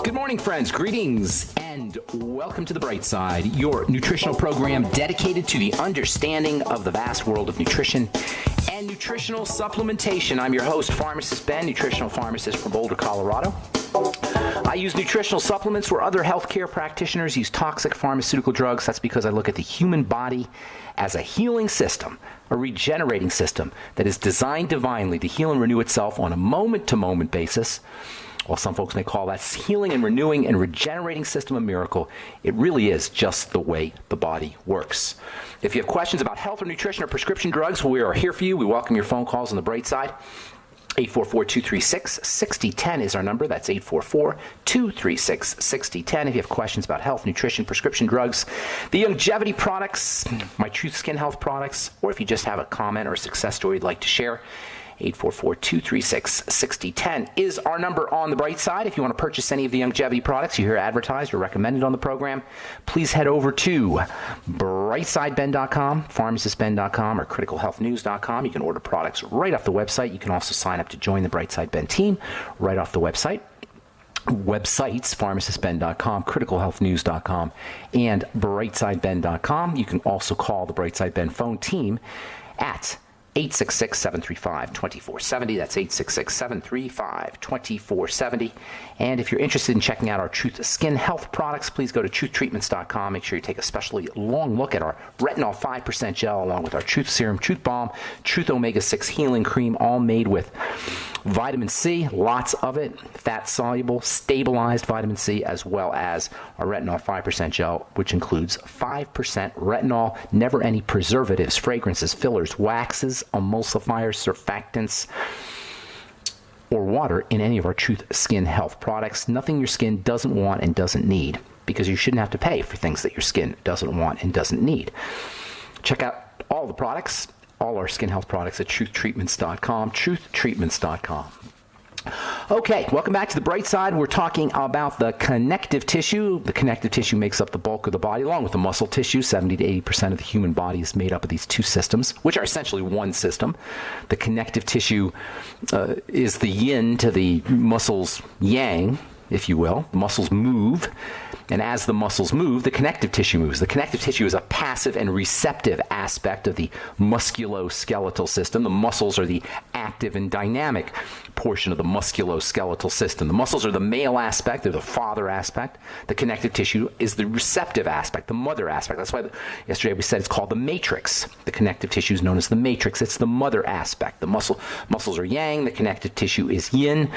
Good morning, friends. Greetings and welcome to The Bright Side, your nutritional program dedicated to the understanding of the vast world of nutrition and nutritional supplementation. I'm your host, Pharmacist Ben, nutritional pharmacist from Boulder, Colorado. I use nutritional supplements where other healthcare practitioners use toxic pharmaceutical drugs. That's because I look at the human body as a healing system, a regenerating system that is designed divinely to heal and renew itself on a moment-to-moment basis. While some folks may call that healing and renewing and regenerating system a miracle, it really is just the way the body works. If you have questions about health or nutrition or prescription drugs, we are here for you. We welcome your phone calls on The Bright Side. 844-236-6010 is our number. That's 844-236-6010. If you have questions about health, nutrition, prescription drugs, the longevity products, my Truth Skin Health products, or if you just have a comment or a success story you'd like to share, 844-236-6010 is our number on The Bright Side. If you want to purchase any of the longevity products you hear advertised or recommended on the program, please head over to brightsideben.com, pharmacistben.com, or criticalhealthnews.com. You can order products right off the website. You can also sign up to join the Bright Side Ben team right off the website. Websites, pharmacistben.com, criticalhealthnews.com, and brightsideben.com. You can also call the Bright Side Ben phone team at 866-735-2470. That's 866-735-2470. And if you're interested in checking out our Truth Skin Health products, please go to truthtreatments.com. Make sure you take a especially long look at our Retinol 5% gel along with our Truth Serum, Truth Balm, Truth Omega-6 Healing Cream, all made with vitamin C, lots of it, fat-soluble, stabilized vitamin C, as well as our Retinol 5% gel, which includes 5% retinol, never any preservatives, fragrances, fillers, waxes, emulsifiers, surfactants, or water in any of our Truth Skin Health products. Nothing your skin doesn't want and doesn't need, because you shouldn't have to pay for things that your skin doesn't want and doesn't need. Check out all the products, all our skin health products at truthtreatments.com, truthtreatments.com. Okay, welcome back to The Bright Side. We're talking about the connective tissue. The connective tissue makes up the bulk of the body, along with the muscle tissue. 70 to 80% of the human body is made up of these two systems, which are essentially one system. The connective tissue is the yin to the muscles' yang, if you will. The muscles move, and as the muscles move, the connective tissue moves. The connective tissue is a passive and receptive aspect of the musculoskeletal system. The muscles are the active and dynamic portion of the musculoskeletal system. The muscles are the male aspect, they're the father aspect. The connective tissue is the receptive aspect, the mother aspect. That's why yesterday we said it's called the matrix. The connective tissue is known as the matrix. It's the mother aspect. The muscles are yang, the connective tissue is yin.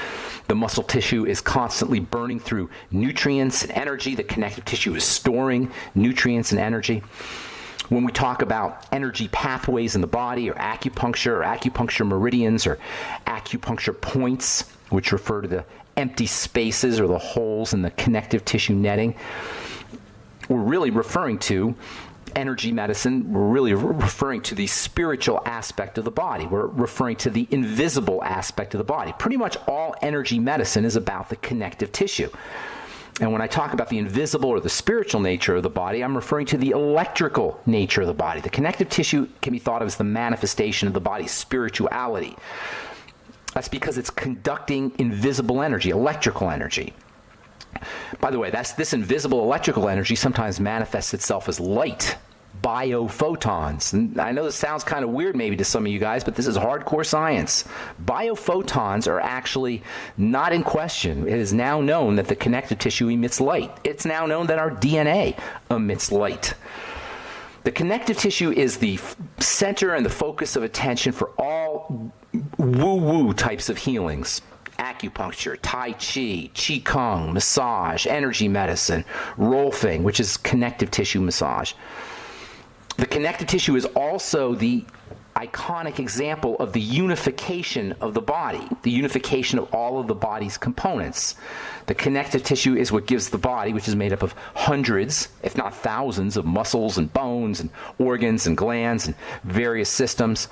The muscle tissue is constantly burning through nutrients and energy. The connective tissue is storing nutrients and energy. When we talk about energy pathways in the body, or acupuncture meridians, or acupuncture points, which refer to the empty spaces or the holes in the connective tissue netting, we're really referring to energy medicine. We're really referring to the spiritual aspect of the body. We're referring to the invisible aspect of the body. Pretty much all energy medicine is about the connective tissue. And when I talk about the invisible or the spiritual nature of the body, I'm referring to the electrical nature of the body. The connective tissue can be thought of as the manifestation of the body's spirituality. That's because it's conducting invisible energy, electrical energy. By the way, this invisible electrical energy sometimes manifests itself as light, biophotons. And I know this sounds kind of weird maybe to some of you guys, but this is hardcore science. Biophotons are actually not in question. It is now known that the connective tissue emits light. It's now known that our DNA emits light. The connective tissue is the center and the focus of attention for all woo-woo types of healings. Acupuncture, Tai Chi, Qigong, massage, energy medicine, Rolfing, which is connective tissue massage. The connective tissue is also the iconic example of the unification of the body, the unification of all of the body's components. The connective tissue is what gives the body, which is made up of hundreds, if not thousands, of muscles and bones and organs and glands and various systems.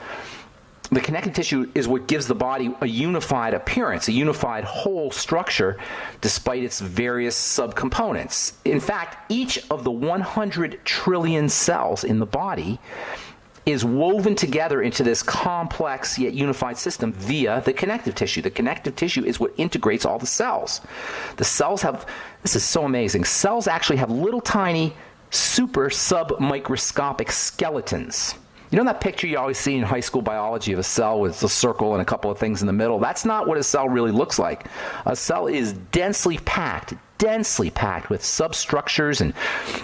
The connective tissue is what gives the body a unified appearance, a unified whole structure, despite its various subcomponents. In fact, each of the 100 trillion cells in the body is woven together into this complex yet unified system via the connective tissue. The connective tissue is what integrates all the cells. The cells have, this is so amazing, cells actually have little tiny super submicroscopic skeletons. You know that picture you always see in high school biology of a cell with a circle and a couple of things in the middle? That's not what a cell really looks like. A cell is densely packed with substructures and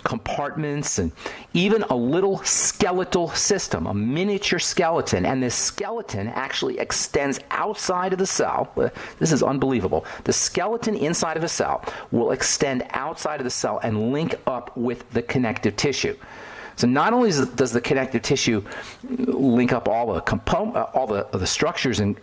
compartments and even a little skeletal system, a miniature skeleton. And this skeleton actually extends outside of the cell. This is unbelievable. The skeleton inside of a cell will extend outside of the cell and link up with the connective tissue. So not only does the connective tissue link up all the structures and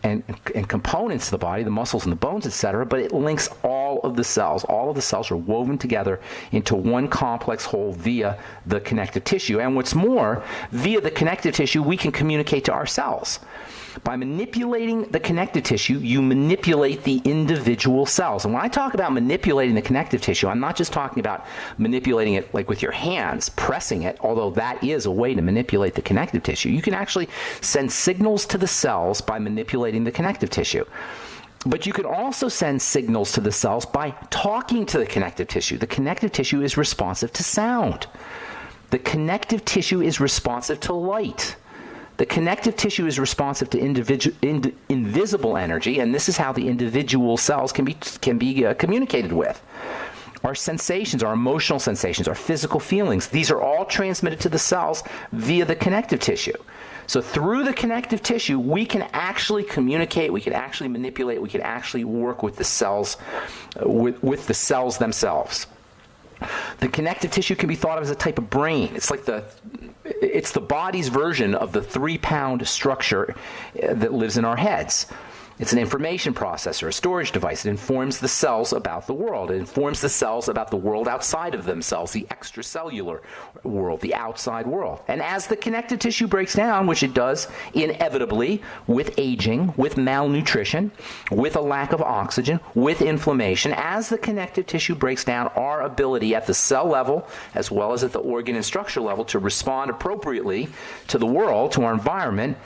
components of the body, the muscles and the bones, etc., but it links all of the cells. All of the cells are woven together into one complex whole via the connective tissue. And what's more, via the connective tissue, we can communicate to ourselves. By manipulating the connective tissue, you manipulate the individual cells. And when I talk about manipulating the connective tissue, I'm not just talking about manipulating it like with your hands, pressing it, although that is a way to manipulate the connective tissue. You can actually send signals to the cells by manipulating the connective tissue. But you can also send signals to the cells by talking to the connective tissue. The connective tissue is responsive to sound. The connective tissue is responsive to light. The connective tissue is responsive to invisible energy, and this is how the individual cells can be communicated with. Our sensations, our emotional sensations, our physical feelings, these are all transmitted to the cells via the connective tissue. So through the connective tissue, we can actually communicate, we can actually manipulate, we can actually work with the cells, with the cells themselves. The connective tissue can be thought of as a type of brain. It's the body's version of the 3-pound structure that lives in our heads. It's an information processor, a storage device. It informs the cells about the world. It informs the cells about the world outside of themselves, the extracellular world, the outside world. And as the connective tissue breaks down, which it does inevitably with aging, with malnutrition, with a lack of oxygen, with inflammation, as the connective tissue breaks down, our ability at the cell level, as well as at the organ and structure level, to respond appropriately to the world, to our environment,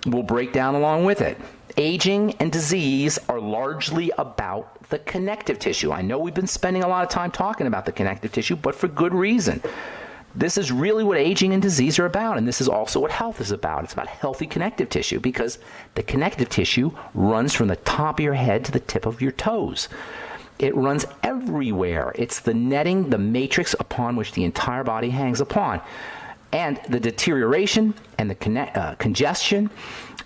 will break down along with it. Aging and disease are largely about the connective tissue. I know we've been spending a lot of time talking about the connective tissue, but for good reason. This is really what aging and disease are about, and this is also what health is about. It's about healthy connective tissue, because the connective tissue runs from the top of your head to the tip of your toes. It runs everywhere. It's the netting, the matrix upon which the entire body hangs upon. And the deterioration and the congestion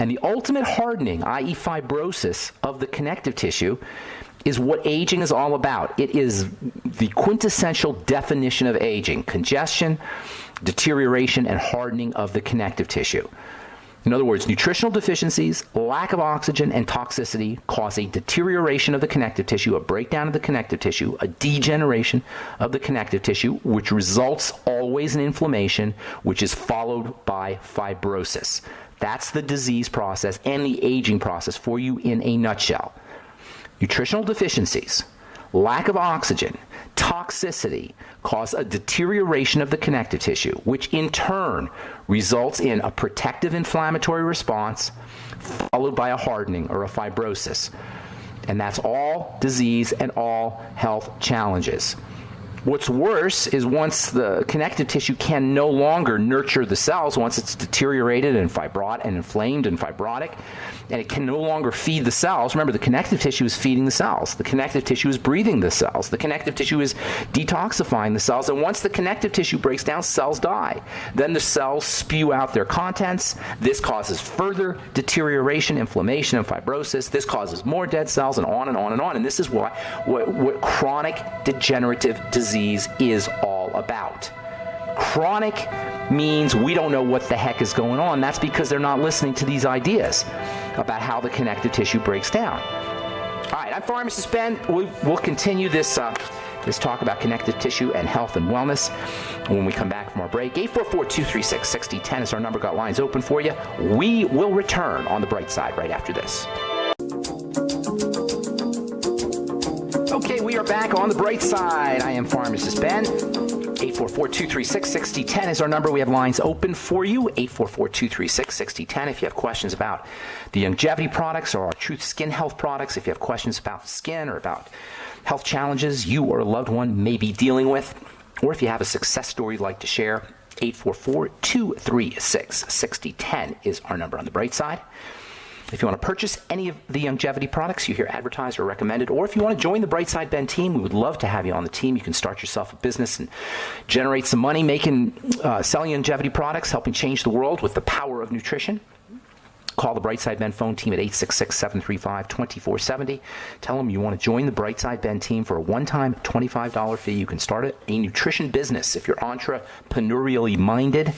and the ultimate hardening, i.e. fibrosis, of the connective tissue is what aging is all about. It is the quintessential definition of aging: congestion, deterioration, and hardening of the connective tissue. In other words, nutritional deficiencies, lack of oxygen, and toxicity cause a deterioration of the connective tissue, a breakdown of the connective tissue, a degeneration of the connective tissue, which results always in inflammation, which is followed by fibrosis. That's the disease process and the aging process for you in a nutshell. Nutritional deficiencies, lack of oxygen, toxicity cause a deterioration of the connective tissue, which in turn results in a protective inflammatory response followed by a hardening or a fibrosis. And that's all disease and all health challenges. What's worse is once the connective tissue can no longer nurture the cells, once it's deteriorated and fibrotic and inflamed and fibrotic, and it can no longer feed the cells. Remember, the connective tissue is feeding the cells. The connective tissue is breathing the cells. The connective tissue is detoxifying the cells. And once the connective tissue breaks down, cells die. Then the cells spew out their contents. This causes further deterioration, inflammation, and fibrosis. This causes more dead cells, and on and on and on. And this is what chronic degenerative disease is all about. Chronic means we don't know what the heck is going on. That's because they're not listening to these ideas about how the connective tissue breaks down. All right, I'm Pharmacist Ben. We'll continue this talk about connective tissue and health and wellness when we come back from our break. 844-236-6010 is our number. Got lines open for you. We will return on the bright side right after this. Okay, we are back on the bright side. I am Pharmacist Ben. 844-236-6010 is our number. We have lines open for you, 844-236-6010. If you have questions about the longevity products or our Truth Skin Health products, if you have questions about skin or about health challenges you or a loved one may be dealing with, or if you have a success story you'd like to share, 844-236-6010 is our number on the bright side. If you want to purchase any of the longevity products you hear advertised or recommended, or if you want to join the Brightside Ben team, we would love to have you on the team. You can start yourself a business and generate some money selling longevity products, helping change the world with the power of nutrition. Call the Brightside Ben phone team at 866-735-2470. Tell them you want to join the Brightside Ben team for a one-time $25 fee. You can start a nutrition business if you're entrepreneurially minded.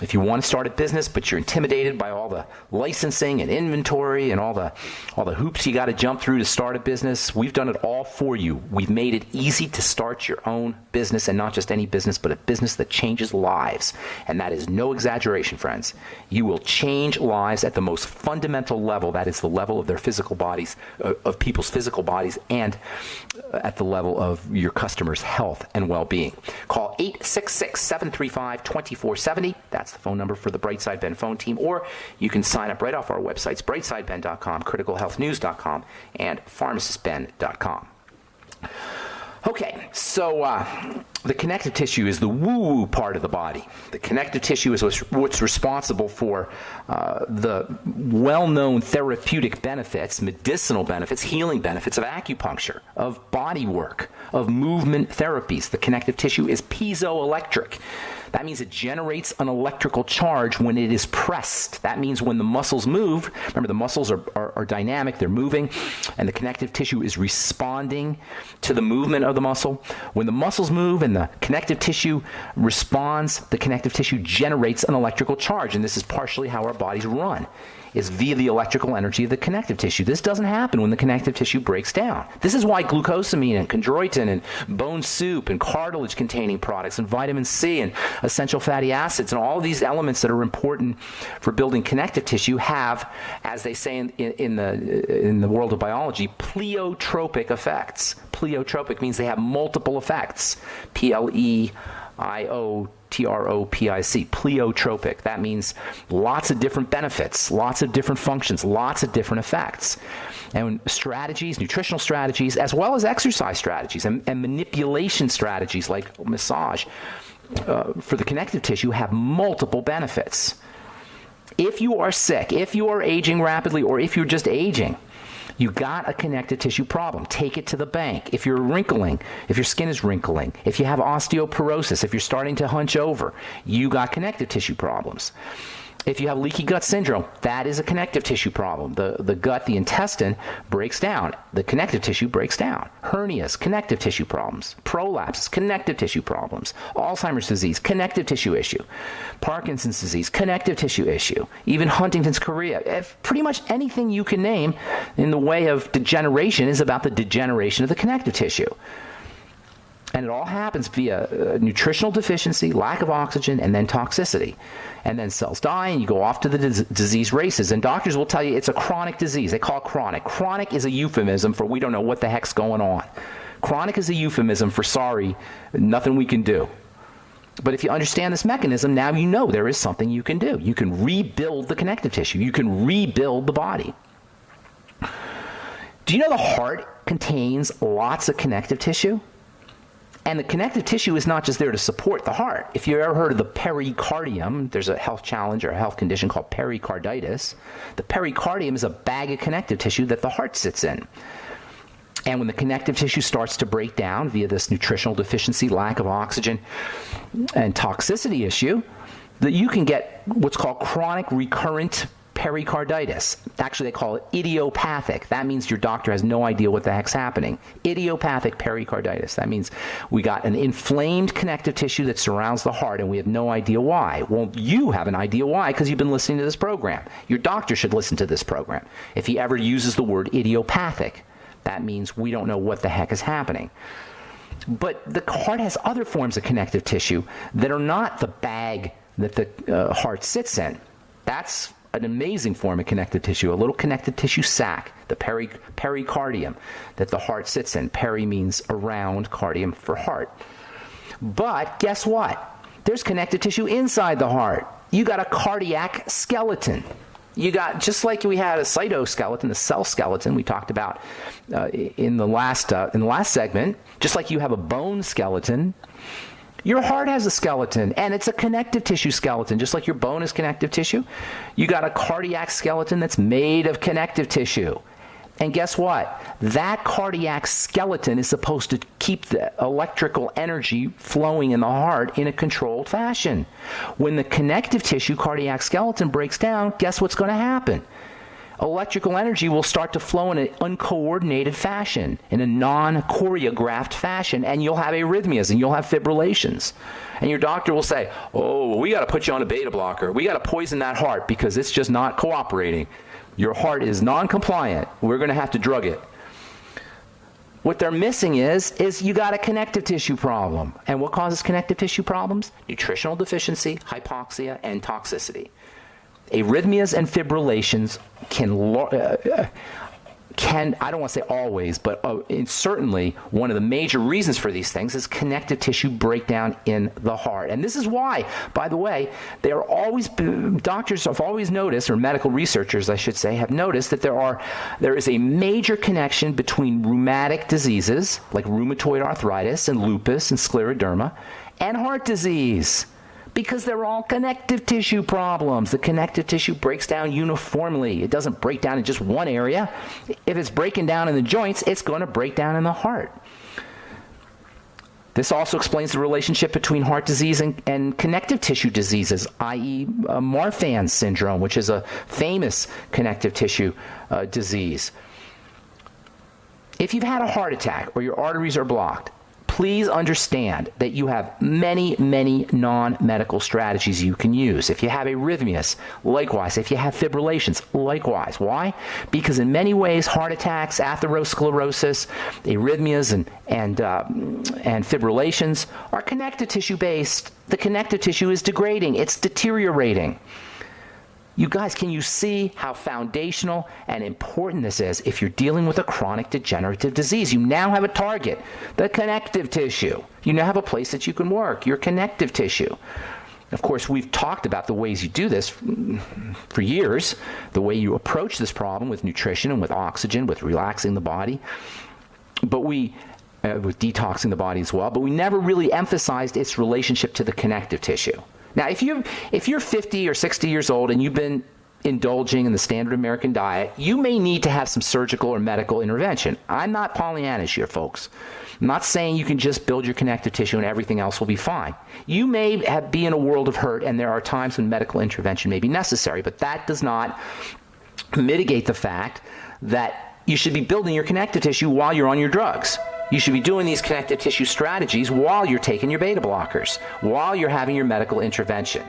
If you want to start a business, but you're intimidated by all the licensing and inventory and all the hoops you got to jump through to start a business, we've done it all for you. We've made it easy to start your own business, and not just any business, but a business that changes lives. And that is no exaggeration, friends. You will change lives at the most fundamental level. That is the level of their physical bodies, of people's physical bodies, and at the level of your customers' health and well-being. Call 866-735-2470. That's the phone number for the Brightside Ben phone team, or you can sign up right off our websites, brightsideben.com, criticalhealthnews.com, and pharmacistben.com. Okay, so the connective tissue is the woo-woo part of the body. The connective tissue is what's responsible for the well-known therapeutic benefits, medicinal benefits, healing benefits of acupuncture, of body work, of movement therapies. The connective tissue is piezoelectric. That means it generates an electrical charge when it is pressed. That means when the muscles move, remember the muscles are dynamic, they're moving, and the connective tissue is responding to the movement of the muscle. When the muscles move and the connective tissue responds, the connective tissue generates an electrical charge, and this is partially how our bodies run, is via the electrical energy of the connective tissue. This doesn't happen when the connective tissue breaks down. This is why glucosamine and chondroitin and bone soup and cartilage-containing products and vitamin C and essential fatty acids and all of these elements that are important for building connective tissue have, as they say in the world of biology, pleiotropic effects. Pleiotropic means they have multiple effects. Pleiotropic, pleiotropic. That means lots of different benefits, lots of different functions, lots of different effects. And strategies, nutritional strategies, as well as exercise strategies and manipulation strategies like massage for the connective tissue have multiple benefits. If you are sick, if you are aging rapidly, or if you're just aging, you got a connective tissue problem. Take it to the bank. If you're wrinkling, if your skin is wrinkling, if you have osteoporosis, if you're starting to hunch over, you got connective tissue problems. If you have leaky gut syndrome, that is a connective tissue problem. The gut, the intestine breaks down. The connective tissue breaks down. Hernias, connective tissue problems. Prolapses, connective tissue problems. Alzheimer's disease, connective tissue issue. Parkinson's disease, connective tissue issue. Even Huntington's chorea. Pretty much anything you can name in the way of degeneration is about the degeneration of the connective tissue. And it all happens via nutritional deficiency, lack of oxygen, and then toxicity. And then cells die, and you go off to the disease races. And doctors will tell you it's a chronic disease. They call it chronic. Chronic is a euphemism for we don't know what the heck's going on. Chronic is a euphemism for sorry, nothing we can do. But if you understand this mechanism, now you know there is something you can do. You can rebuild the connective tissue. You can rebuild the body. Do you know the heart contains lots of connective tissue? And the connective tissue is not just there to support the heart. If you've ever heard of the pericardium, there's a health challenge or a health condition called pericarditis. The pericardium is a bag of connective tissue that the heart sits in. And when the connective tissue starts to break down via this nutritional deficiency, lack of oxygen, and toxicity issue, that you can get what's called chronic recurrent pericarditis. Actually, they call it idiopathic. That means your doctor has no idea what the heck's happening. Idiopathic pericarditis. That means we got an inflamed connective tissue that surrounds the heart, and we have no idea why. Well, you have an idea why because you've been listening to this program. Your doctor should listen to this program. If he ever uses the word idiopathic, that means we don't know what the heck is happening. But the heart has other forms of connective tissue that are not the bag that the heart sits in. That's an amazing form of connective tissue, a little connective tissue sac, the pericardium that the heart sits in. Peri means around, cardium for heart. But guess what? There's connective tissue inside the heart. You got a cardiac skeleton. You got, just like we had a cytoskeleton, the cell skeleton we talked about in the last segment, just like you have a bone skeleton, your heart has a skeleton, and it's a connective tissue skeleton, just like your bone is connective tissue. You got a cardiac skeleton that's made of connective tissue. And guess what? That cardiac skeleton is supposed to keep the electrical energy flowing in the heart in a controlled fashion. When the connective tissue cardiac skeleton breaks down, guess what's going to happen? Electrical energy will start to flow in an uncoordinated fashion, in a non-choreographed fashion, and you'll have arrhythmias and you'll have fibrillations. And your doctor will say, oh, well, we got to put you on a beta blocker. We got to poison that heart because it's just not cooperating. Your heart is non-compliant. We're going to have to drug it. What they're missing is you got a connective tissue problem. And what causes connective tissue problems? Nutritional deficiency, hypoxia, and toxicity. Arrhythmias and fibrillations can, I don't want to say always, but certainly one of the major reasons for these things is connective tissue breakdown in the heart. And this is why, by the way, doctors have always noticed, or medical researchers, I should say, have noticed that there is a major connection between rheumatic diseases, like rheumatoid arthritis and lupus and scleroderma, and heart disease. Because they're all connective tissue problems. The connective tissue breaks down uniformly. It doesn't break down in just one area. If it's breaking down in the joints, it's going to break down in the heart. This also explains the relationship between heart disease and connective tissue diseases, i.e. Marfan syndrome, which is a famous connective tissue disease. If you've had a heart attack or your arteries are blocked, please understand that you have many, many non-medical strategies you can use. If you have arrhythmias, likewise. If you have fibrillations, likewise. Why? Because in many ways, heart attacks, atherosclerosis, arrhythmias, and fibrillations are connective tissue based. The connective tissue is degrading. It's deteriorating. You guys, can you see how foundational and important this is if you're dealing with a chronic degenerative disease? You now have a target, the connective tissue. You now have a place that you can work, your connective tissue. Of course, we've talked about the ways you do this for years, the way you approach this problem with nutrition and with oxygen, with relaxing the body, but with detoxing the body as well, but we never really emphasized its relationship to the connective tissue. Now, if you're 50 or 60 years old and you've been indulging in the standard American diet, you may need to have some surgical or medical intervention. I'm not Pollyannish here, folks. I'm not saying you can just build your connective tissue and everything else will be fine. You may be in a world of hurt, and there are times when medical intervention may be necessary, but that does not mitigate the fact that you should be building your connective tissue while you're on your drugs. You should be doing these connective tissue strategies while you're taking your beta blockers, while you're having your medical intervention.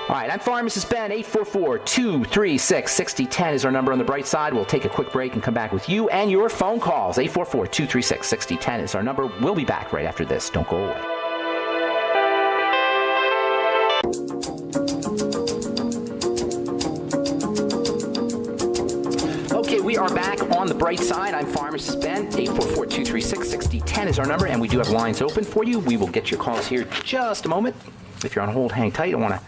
All right, I'm Pharmacist Ben. 844-236-6010 is our number on the bright side. We'll take a quick break and come back with you and your phone calls. 844-236-6010 is our number. We'll be back right after this. Don't go away. We are back on the bright side. I'm Pharmacist Ben. 844-236-6010 is our number, and we do have lines open for you. We will get your calls here in just a moment. If you're on hold, hang tight. I want to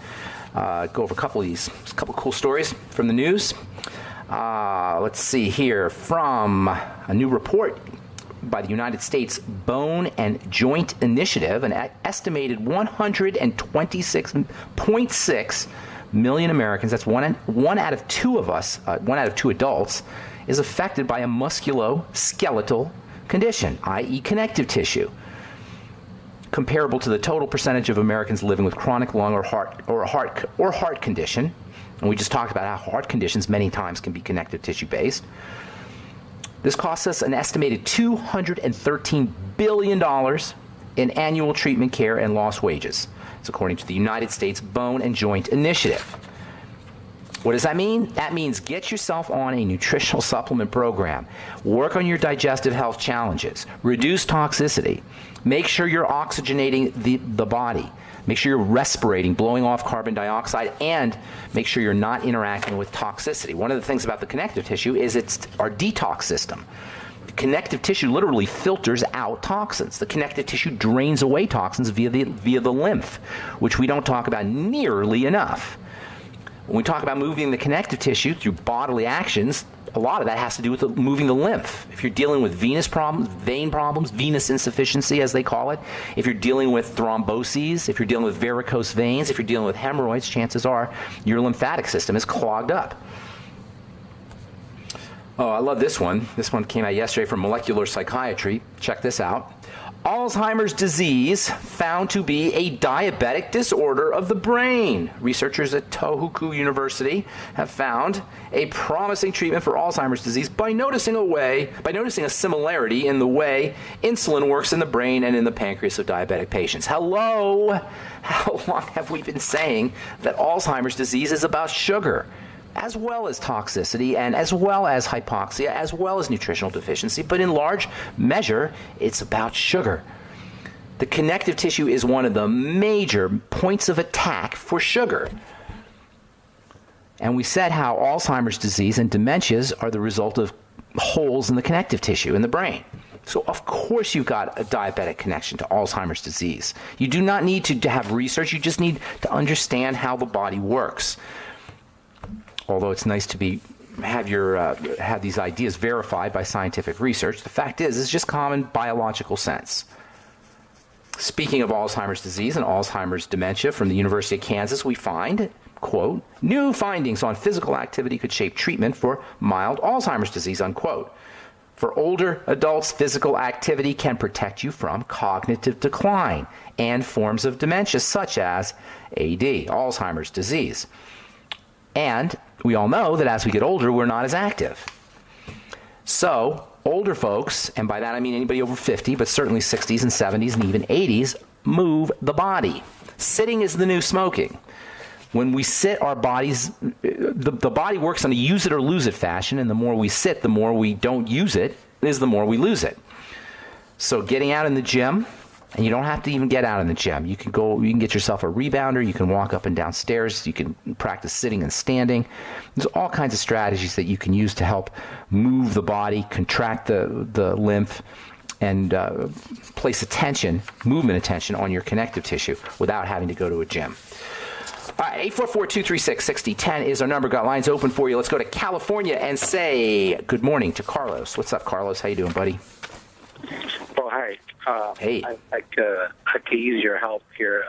go over a couple cool stories from the news. Let's see here. From a new report by the United States Bone and Joint Initiative, an estimated 126.6 million Americans, that's one out of two of us, 1 out of 2 adults, is affected by a musculoskeletal condition, i.e. connective tissue, comparable to the total percentage of Americans living with chronic lung or heart condition. And we just talked about how heart conditions many times can be connective tissue based. This costs us an estimated $213 billion in annual treatment care and lost wages. It's according to the United States Bone and Joint Initiative. What does that mean? That means get yourself on a nutritional supplement program. Work on your digestive health challenges. Reduce toxicity. Make sure you're oxygenating the body. Make sure you're respirating, blowing off carbon dioxide, and make sure you're not interacting with toxicity. One of the things about the connective tissue is it's our detox system. connective tissue literally filters out toxins. The connective tissue drains away toxins via the lymph, which we don't talk about nearly enough. When we talk about moving the connective tissue through bodily actions, a lot of that has to do with moving the lymph. If you're dealing with venous problems, vein problems, venous insufficiency as they call it, if you're dealing with thromboses, if you're dealing with varicose veins, if you're dealing with hemorrhoids, chances are your lymphatic system is clogged up. Oh, I love this one. This one came out yesterday from Molecular Psychiatry. Check this out. Alzheimer's disease found to be a diabetic disorder of the brain. Researchers at Tohoku University have found a promising treatment for Alzheimer's disease by noticing a similarity in the way insulin works in the brain and in the pancreas of diabetic patients. Hello! How long have we been saying that Alzheimer's disease is about sugar, as well as toxicity, and as well as hypoxia, as well as nutritional deficiency, but in large measure, it's about sugar. The connective tissue is one of the major points of attack for sugar. And we said how Alzheimer's disease and dementias are the result of holes in the connective tissue in the brain. So of course you've got a diabetic connection to Alzheimer's disease. You do not need to have research, you just need to understand how the body works. Although it's nice to have these ideas verified by scientific research, the fact is it's just common biological sense. Speaking of Alzheimer's disease and Alzheimer's dementia, from the University of Kansas, we find, quote, new findings on physical activity could shape treatment for mild Alzheimer's disease, unquote. For older adults, physical activity can protect you from cognitive decline and forms of dementia such as AD, Alzheimer's disease. And we all know that as we get older, we're not as active. So older folks, and by that I mean anybody over 50, but certainly 60s and 70s and even 80s, move the body. Sitting is the new smoking. When we sit, our bodies, the body works on a use it or lose it fashion, and the more we sit, the more we don't use it, is the more we lose it. So getting out in the gym, and you don't have to even get out in the gym. You can get yourself a rebounder, you can walk up and down stairs, you can practice sitting and standing. There's all kinds of strategies that you can use to help move the body, contract the lymph, and place movement attention on your connective tissue without having to go to a gym. All right, 844-236-6010 is our number. Got lines open for you. Let's go to California and say good morning to Carlos. What's up, Carlos? How you doing, buddy? Oh, hi. Hey. I could use your help here.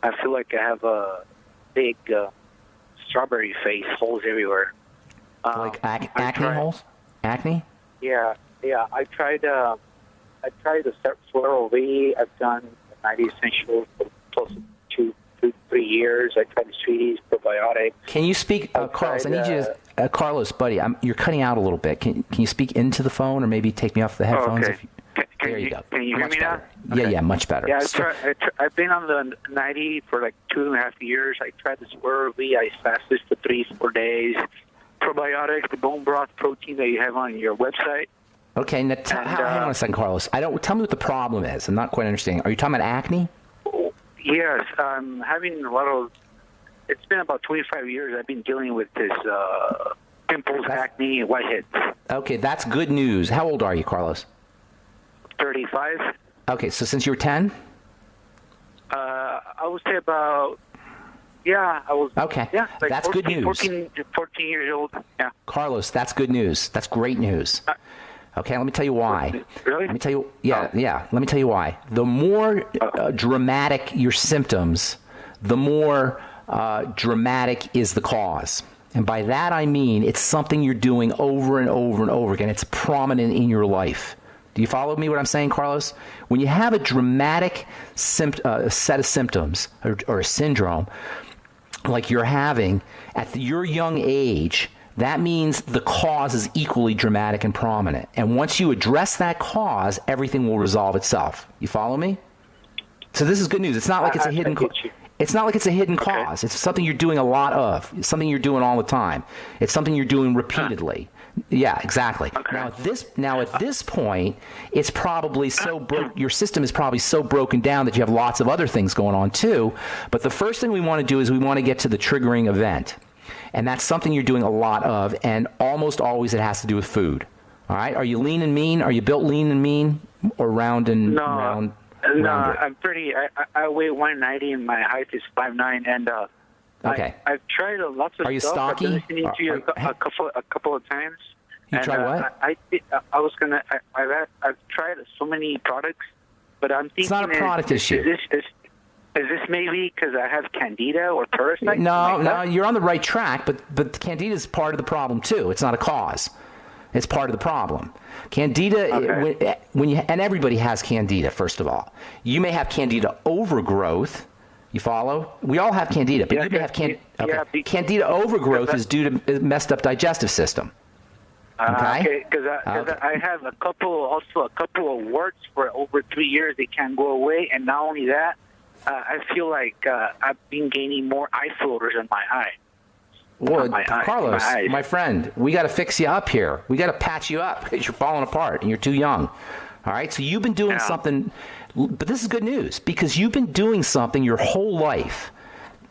I feel like I have a big strawberry face, holes everywhere. Like acne holes? Acne? Yeah. I tried the Floro V. I've done 90 essentials for close to 2-3 years. I tried the Sweeties, probiotics. Can you speak, Carlos? I need you to, Carlos, buddy. You're cutting out a little bit. Can you speak into the phone, or maybe take me off the headphones? Oh, okay. There you go. Can you hear me now? Okay. Yeah, much better. Yeah, I've been on the 90 for like 2.5 years. I tried the Floro V. I fasted for 3-4 days. Probiotics, the bone broth protein that you have on your website. Okay, now hang on a second, Carlos. Tell me what the problem is. I'm not quite understanding. Are you talking about acne? Yes, I'm having a lot of. It's been about 25 years. I've been dealing with this pimples, acne, and whiteheads. Okay, that's good news. How old are you, Carlos? 35. Okay, so since you were 10? I would say about. Yeah, I was. Okay, yeah, like that's 14, good news. 14 years old. Yeah. Carlos, that's good news. That's great news. Okay, let me tell you why. Really? Let me tell you. Yeah. Let me tell you why. The more dramatic your symptoms, the more dramatic is the cause. And by that I mean it's something you're doing over and over and over again. It's prominent in your life. Do you follow me what I'm saying, Carlos? When you have a dramatic set of symptoms or a syndrome like you're having at your young age, that means the cause is equally dramatic and prominent. And once you address that cause, everything will resolve itself. You follow me? So this is good news. It's not like it's a hidden It's not like it's a hidden cause. It's something you're doing a lot of. It's something you're doing all the time. It's something you're doing repeatedly. Yeah, exactly. Okay. Now at this point, it's probably your system is probably so broken down that you have lots of other things going on too. But the first thing we want to do is we want to get to the triggering event. And that's something you're doing a lot of, and almost always it has to do with food. All right. Are you lean and mean? Are you built lean and mean, or round and No, round? no, rounded? I'm pretty. I weigh 190 and my height is 5'9", and Okay. I've tried lots of Are you stuff. stocky? I've been listening to you a couple of times. You and, tried what? I've tried so many products, but I'm thinking It's not a product issue. Is this maybe because I have candida or parasites? No, you're on the right track, but candida is part of the problem too. It's not a cause. It's part of the problem. Candida, Okay. and everybody has candida. First of all, you may have candida overgrowth. You follow? We all have candida, but you may have candida overgrowth is due to a messed up digestive system. Okay, because I have a couple of warts for over 3 years. They can't go away, and not only that, I feel like I've been gaining more eye floaters in my eye. Well, Carlos, my friend, we got to fix you up here. We got to patch you up because you're falling apart and you're too young. All right, so you've been doing something, but this is good news because you've been doing something your whole life.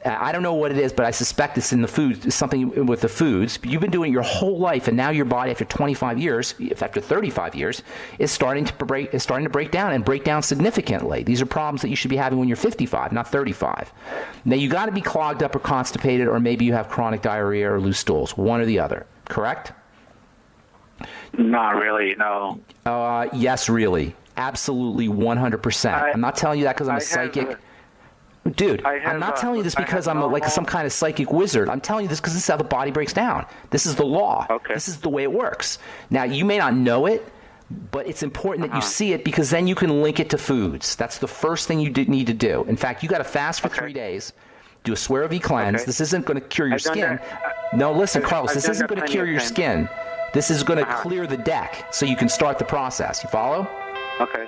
I don't know what it is, but I suspect it's in the food, something with the foods. But you've been doing it your whole life, and now your body, after 25 years, after 35 years, is starting to break down and break down significantly. These are problems that you should be having when you're 55, not 35. Now, you got to be clogged up or constipated, or maybe you have chronic diarrhea or loose stools, one or the other. Correct? Not really, no. Yes, really, absolutely, 100%. I'm not telling you that because I'm a psychic. Dude, I'm not telling you this because I'm like some kind of psychic wizard. I'm telling you this because this is how the body breaks down. This is the law. Okay. This is the way it works. Now, you may not know it, but it's important that you see it because then you can link it to foods. That's the first thing you need to do. In fact, you got to fast for 3 days, do a swear of ye cleanse. Okay. This isn't going to cure your skin. No, listen, Carlos, this isn't going to cure your skin. This is going to clear the deck so you can start the process. You follow? Okay.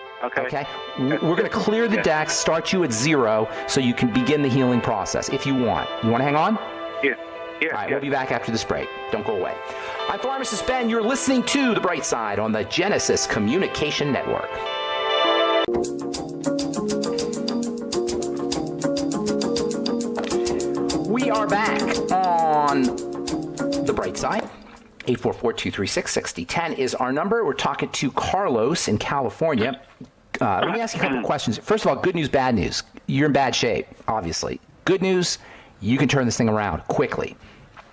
We're going to clear the deck, start you at 0, so you can begin the healing process if you want. You want to hang on? Yeah. All right, we'll be back after this break. Don't go away. I'm Pharmacist Ben. You're listening to The Bright Side on the Genesis Communication Network. We are back on The Bright Side. 844-236-6010 is our number. We're talking to Carlos in California. Let me ask you a couple of questions. First of all, good news, bad news. You're in bad shape, obviously. Good news, you can turn this thing around quickly.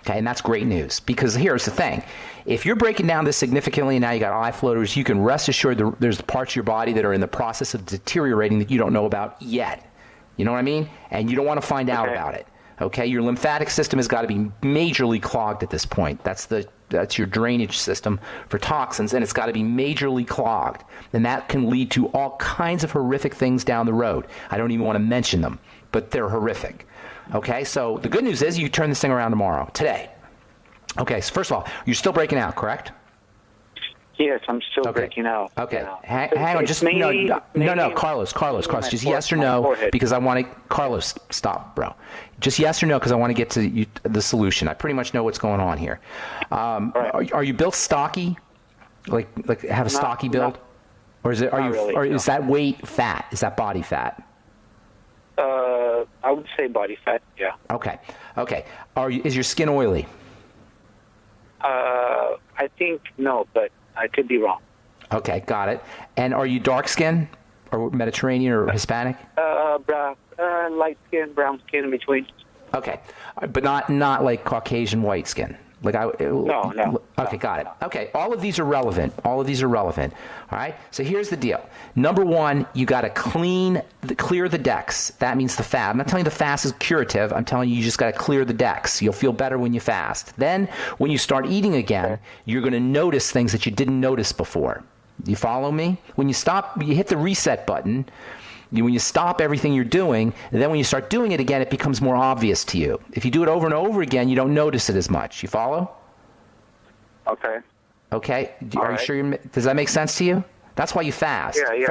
Okay, and that's great news because here's the thing. If you're breaking down this significantly and now you got eye floaters, you can rest assured there's parts of your body that are in the process of deteriorating that you don't know about yet. You know what I mean? And you don't want to find out about it. Okay, your lymphatic system has got to be majorly clogged at this point. That's your drainage system for toxins, and it's got to be majorly clogged. And that can lead to all kinds of horrific things down the road. I don't even want to mention them, but they're horrific. Okay, so the good news is you turn this thing around today. Okay, so first of all, you're still breaking out, correct? Yes, I'm still breaking out. Okay, Yeah. hang on, just no, Carlos, just yes or no, because I want to. Carlos, stop, bro. Just yes or no, because I want to get to the solution. I pretty much know what's going on here. Are you built stocky, like have a stocky build, or is it? Is that weight fat? Is that body fat? I would say body fat. Yeah. Okay. Is your skin oily? I think no, but I could be wrong. Okay, got it. And are you dark skin or Mediterranean or Hispanic? Brown, light skin, brown skin in between. Okay, but not like Caucasian white skin. No. Okay, got it. Okay, all of these are relevant. All right, so here's the deal. Number one, you got to clear the decks. That means the fat. I'm not telling you the fast is curative. I'm telling you just got to clear the decks. You'll feel better when you fast. Then, when you start eating again, you're going to notice things that you didn't notice before. You follow me? When you stop, you hit the reset button. When you stop everything you're doing, and then when you start doing it again, it becomes more obvious to you. If you do it over and over again, you don't notice it as much. You follow? Okay. Okay. Are you sure? Does that make sense to you? That's why you fast. Yeah.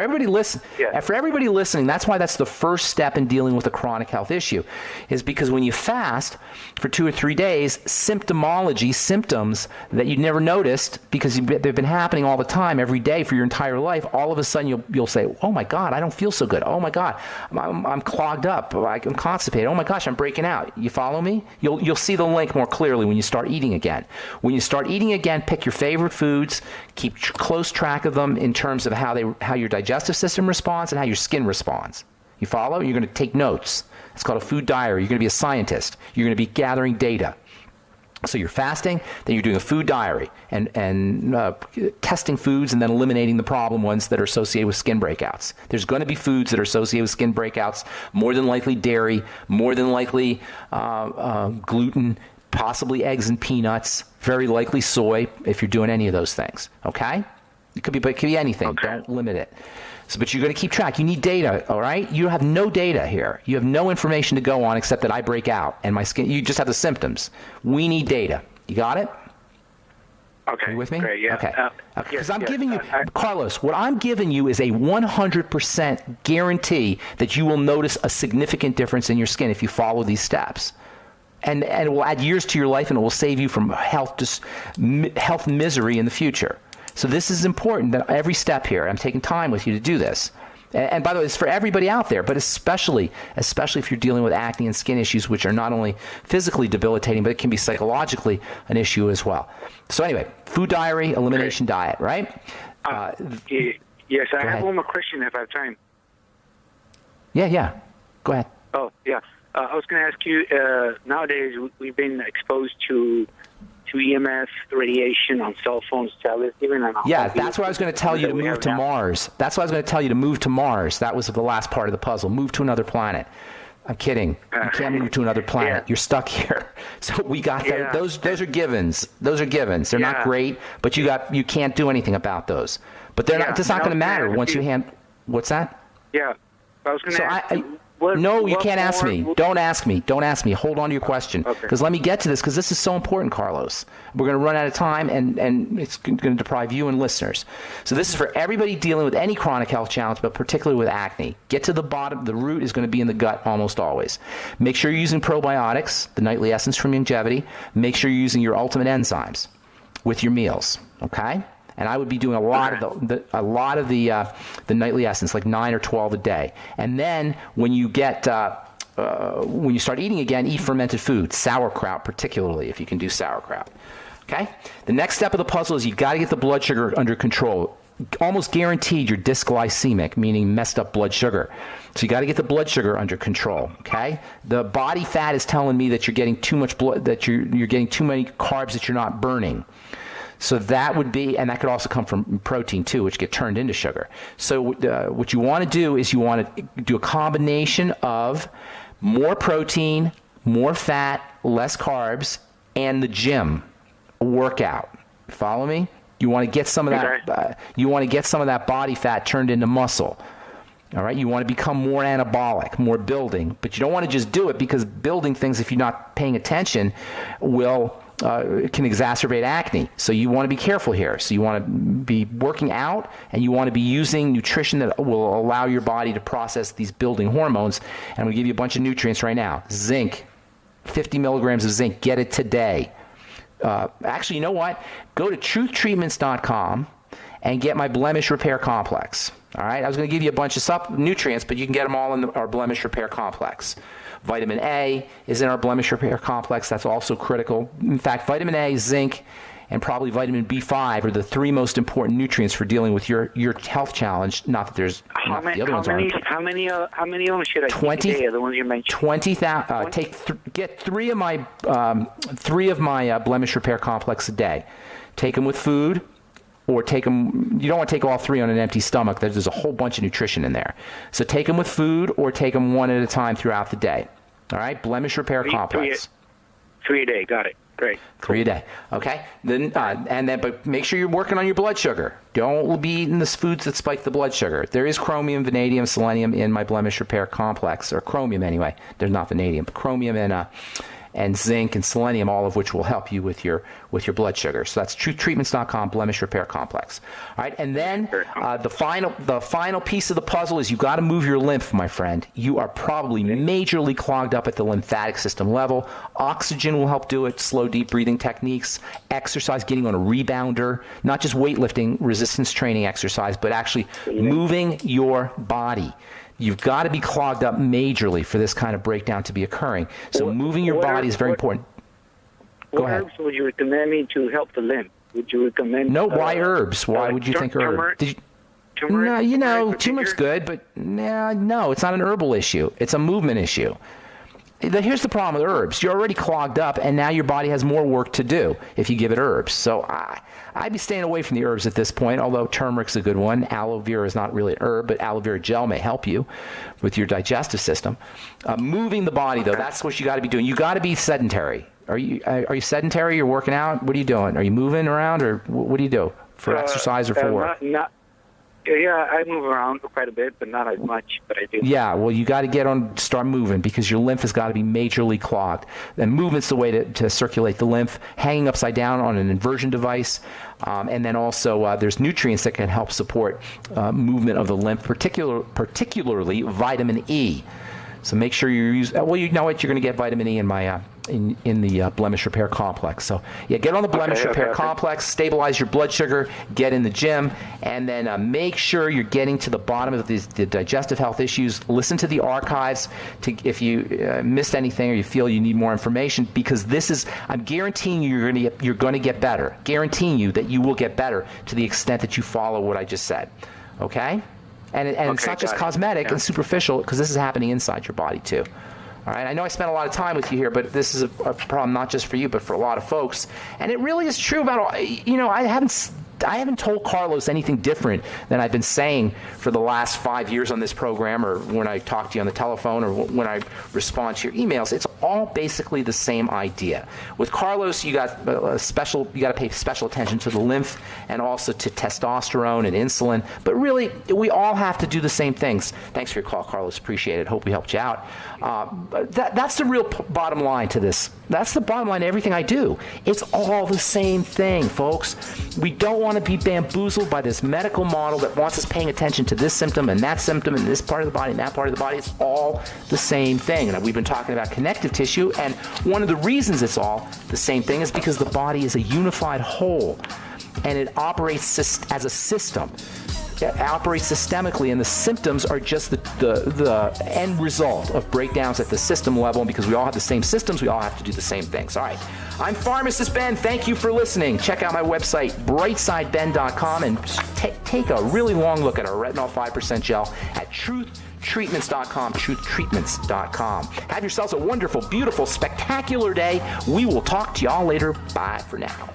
For everybody listening, that's why that's the first step in dealing with a chronic health issue, is because when you fast for 2 or 3 days, symptoms that you'd never noticed because they've been happening all the time, every day for your entire life, all of a sudden you'll say, oh my God, I don't feel so good. Oh my God, I'm clogged up. I'm constipated. Oh my gosh, I'm breaking out. You follow me? You'll see the link more clearly when you start eating again. When you start eating again, pick your favorite foods, keep close track of them in terms of how your digestive system responds and how your skin responds. You follow? You're going to take notes. It's called a food diary. You're going to be a scientist. You're going to be gathering data. So you're fasting, then you're doing a food diary and testing foods and then eliminating the problem ones that are associated with skin breakouts. There's going to be foods that are associated with skin breakouts, more than likely dairy, more than likely gluten, possibly eggs and peanuts, very likely soy if you're doing any of those things, okay? It could be anything. Okay. Don't limit it. So, but you're going to keep track. You need data, all right? You have no data here. You have no information to go on except that I break out and my skin. You just have the symptoms. We need data. You got it? Okay. Are you with me? Great, yeah. Okay. Because I'm giving you, Carlos, what I'm giving you is a 100% guarantee that you will notice a significant difference in your skin if you follow these steps. And it will add years to your life and it will save you from health misery in the future. So this is important, that every step here, I'm taking time with you to do this. And by the way, it's for everybody out there, but especially if you're dealing with acne and skin issues, which are not only physically debilitating, but it can be psychologically an issue as well. So anyway, food diary, elimination diet, right? Yes, I have one more question if I have time. Yeah. Go ahead. Oh, yeah. I was going to ask you, nowadays we've been exposed to EMF radiation on cell phones, tablets, even on that's what I was going to tell you to move to Mars. That's what I was going to tell you to move to Mars. That was the last part of the puzzle. Move to another planet. I'm kidding. You can't move to another planet. Yeah. You're stuck here. So we got that. Yeah. Those are givens. Those are givens. They're not great, but you can't do anything about those. But they're not. It's not going to matter once you hand. What's that? Yeah, I was going to ask you. No, you can't ask me. Don't ask me. Hold on to your question. Because let me get to this, because this is so important, Carlos. We're going to run out of time, and it's going to deprive you and listeners. So this is for everybody dealing with any chronic health challenge, but particularly with acne. Get to the bottom. The root is going to be in the gut almost always. Make sure you're using probiotics, the nightly essence from Longevity. Make sure you're using your ultimate enzymes with your meals, okay? And I would be doing a lot of the nightly essence, like 9 or 12 a day. And then when you start eating again, eat fermented food, sauerkraut particularly, if you can do sauerkraut. Okay. The next step of the puzzle is you've got to get the blood sugar under control. Almost guaranteed you're dysglycemic, meaning messed up blood sugar. So you got to get the blood sugar under control. Okay. The body fat is telling me that you're getting too much blood, that you're getting too many carbs that you're not burning. So that would be, and that could also come from protein too, which get turned into sugar. So what you want to do is you want to do a combination of more protein, more fat, less carbs, and the gym, a workout. Follow me? You want to get some of that. You want to get some of that body fat turned into muscle. All right. You want to become more anabolic, more building, but you don't want to just do it, because building things, if you're not paying attention, can exacerbate acne. So you want to be careful here. So you want to be working out, and you want to be using nutrition that will allow your body to process these building hormones. And I'm going to give you a bunch of nutrients right now. Zinc, 50 milligrams of zinc. Get it today. Actually, you know what? Go to truthtreatments.com and get my blemish repair complex. All right? I was going to give you a bunch of nutrients, but you can get them all in our blemish repair complex. Vitamin A is in our blemish repair complex. That's also critical. In fact, vitamin A, zinc, and probably vitamin B5 are the 3 most important nutrients for dealing with your health challenge. Not that there's the other ones aren't. How many of them should I take a day? The ones you mentioned. 20,000. Get 3 of my blemish repair complex a day. Take them with food. Or take them, you don't want to take all 3 on an empty stomach. There's a whole bunch of nutrition in there. So take them with food, or take them one at a time throughout the day. All right? Blemish repair complex. 3 a day. Got it. Great. 3 a day. Okay? But make sure you're working on your blood sugar. Don't be eating the foods that spike the blood sugar. There is chromium, vanadium, selenium in my blemish repair complex, or chromium anyway. There's not vanadium, but chromium and zinc and selenium, all of which will help you with your blood sugar. So that's truthtreatments.com, blemish repair complex. All right, and then the final piece of the puzzle is you got to move your lymph, my friend. You are probably majorly clogged up at the lymphatic system level. Oxygen will help do it, slow deep breathing techniques, exercise, getting on a rebounder, not just weightlifting, resistance training exercise, but actually moving your body. You've got to be clogged up majorly for this kind of breakdown to be occurring. So moving your body is very important. Go ahead. What herbs would you recommend me to help the lymph? Would you recommend? No, why herbs? Why would you think herbs? Turmeric? No, turmeric's good, but no, it's not an herbal issue. It's a movement issue. Here's the problem with herbs. You're already clogged up, and now your body has more work to do if you give it herbs. So I'd be staying away from the herbs at this point, although turmeric's a good one. Aloe vera is not really an herb, but aloe vera gel may help you with your digestive system. Moving the body, though, that's what you got to be doing. You got to be sedentary. Are you sedentary? You're working out? What are you doing? Are you moving around, or what do you do for exercise or for work? Yeah, I move around quite a bit, but not as much, but I do. Yeah, well, you got to start moving because your lymph has got to be majorly clogged. And movement's the way to circulate the lymph, hanging upside down on an inversion device. And then also there's nutrients that can help support movement of the lymph, particularly vitamin E. So make sure you use. Well, you know what? You're going to get vitamin E in my in the blemish repair complex. So yeah, get on the blemish repair complex, stabilize your blood sugar, get in the gym, and then make sure you're getting to the bottom of the digestive health issues. Listen to the archives if you missed anything or you feel you need more information, because I'm guaranteeing you you're going to get better. Guaranteeing you that you will get better to the extent that you follow what I just said. Okay? And it's not just cosmetic and superficial, because this is happening inside your body too. All right, I know I spent a lot of time with you here, but this is a problem not just for you, but for a lot of folks. And it really is true about, I haven't told Carlos anything different than I've been saying for the last 5 years on this program, or when I talk to you on the telephone, or when I respond to your emails. It's all basically the same idea. With Carlos, you got to pay special attention to the lymph and also to testosterone and insulin. But really, we all have to do the same things. Thanks for your call, Carlos. Appreciate it. Hope we helped you out. That's the real bottom line to this. That's the bottom line to everything I do. It's all the same thing, folks. We don't want to be bamboozled by this medical model that wants us paying attention to this symptom and that symptom and this part of the body and that part of the body. It's all the same thing. And we've been talking about connective tissue, and one of the reasons it's all the same thing is because the body is a unified whole, and it operates as a system. It operates systemically, and the symptoms are just the end result of breakdowns at the system level. And because we all have the same systems, we all have to do the same things. All right. I'm Pharmacist Ben. Thank you for listening. Check out my website, brightsideben.com, and take a really long look at our retinol 5% gel at truthtreatments.com, truthtreatments.com. Have yourselves a wonderful, beautiful, spectacular day. We will talk to y'all later. Bye for now.